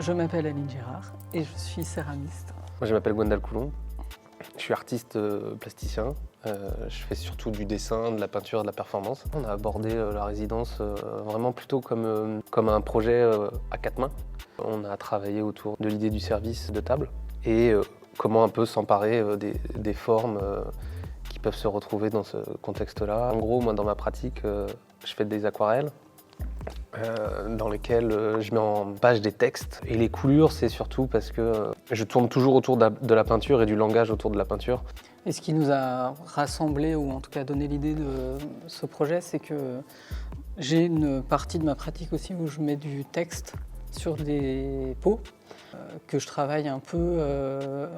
Je m'appelle Aline Girard et je suis céramiste. Moi, je m'appelle Gwendal Coulon. Je suis artiste plasticien. Je fais surtout du dessin, de la peinture et de la performance. On a abordé la résidence vraiment plutôt comme un projet à quatre mains. On a travaillé autour de l'idée du service de table et comment un peu s'emparer des formes qui peuvent se retrouver dans ce contexte-là. En gros, moi, dans ma pratique, je fais des aquarelles. Dans lesquels je mets en page des textes. Et les coulures, c'est surtout parce que je tourne toujours autour de la peinture et du langage autour de la peinture. Et ce qui nous a rassemblés, ou en tout cas donné l'idée de ce projet, c'est que j'ai une partie de ma pratique aussi où je mets du texte sur des pots que je travaille un peu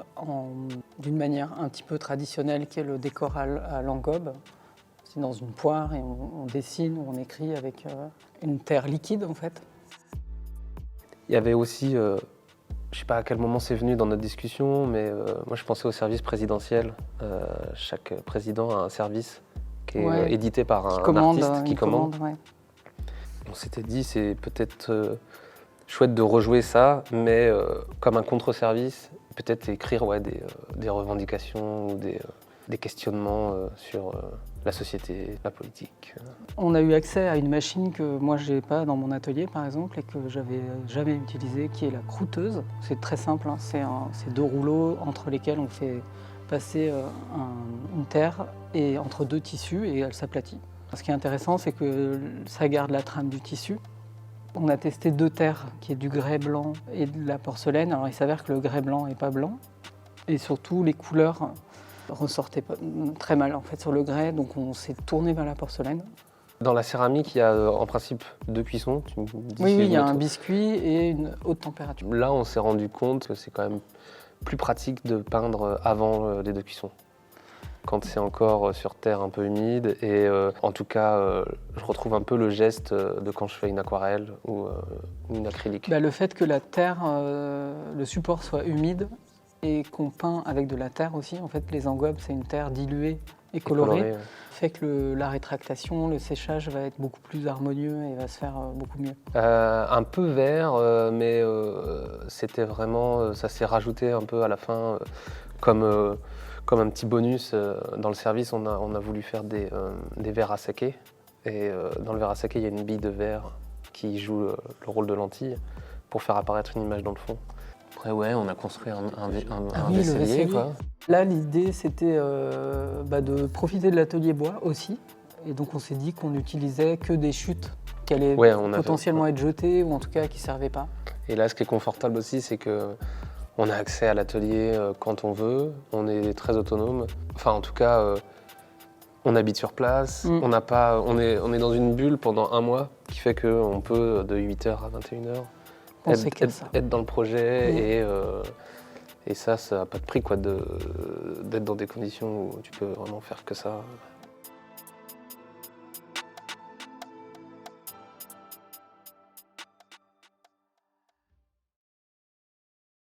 d'une manière un petit peu traditionnelle qui est le décor à l'engobe. C'est dans une poire et on dessine ou on écrit avec une terre liquide en fait. Il y avait aussi, je ne sais pas à quel moment c'est venu dans notre discussion, mais moi je pensais au service présidentiel. Chaque président a un service qui est édité par un artiste qui commande. Ouais. On s'était dit c'est peut-être chouette de rejouer ça, mais comme un contre-service, peut-être écrire des revendications ou des questionnements sur la société, la politique. On a eu accès à une machine que moi je n'ai pas dans mon atelier par exemple et que j'avais jamais utilisée, qui est la croûteuse. C'est très simple, hein. C'est deux rouleaux entre lesquels on fait passer une terre et entre deux tissus et elle s'aplatit. Ce qui est intéressant, c'est que ça garde la trame du tissu. On a testé deux terres, qui est du grès blanc et de la porcelaine. Alors il s'avère que le grès blanc n'est pas blanc et surtout les couleurs ressortait très mal en fait sur le grès, donc on s'est tourné vers la porcelaine. Dans la céramique, il y a en principe deux cuissons. Tu me dis oui, il y a un biscuit et une haute température. Là, on s'est rendu compte que c'est quand même plus pratique de peindre avant les deux cuissons, quand c'est encore sur terre un peu humide. Et en tout cas, je retrouve un peu le geste de quand je fais une aquarelle ou une acrylique. Le fait que la terre, le support soit humide, et qu'on peint avec de la terre aussi. En fait, les engobes, c'est une terre diluée et colorée. Fait que la rétractation, le séchage va être beaucoup plus harmonieux et va se faire beaucoup mieux. Un peu vert, mais c'était vraiment, ça s'est rajouté un peu à la fin comme un petit bonus. Dans le service, on a voulu faire des verres à saké. Et dans le verre à saké, il y a une bille de verre qui joue le rôle de lentille pour faire apparaître une image dans le fond. Après, on a construit un vaisselier, quoi. Là, l'idée, c'était de profiter de l'atelier bois aussi. Et donc, on s'est dit qu'on n'utilisait que des chutes qui allaient potentiellement être jetées ou en tout cas qui ne servaient pas. Et là, ce qui est confortable aussi, c'est qu'on a accès à l'atelier quand on veut. On est très autonome. Enfin, en tout cas, on habite sur place. On est dans une bulle pendant un mois qui fait qu'on peut, de 8h à 21h, être dans le projet et ça n'a pas de prix quoi, d'être dans des conditions où tu peux vraiment faire que ça.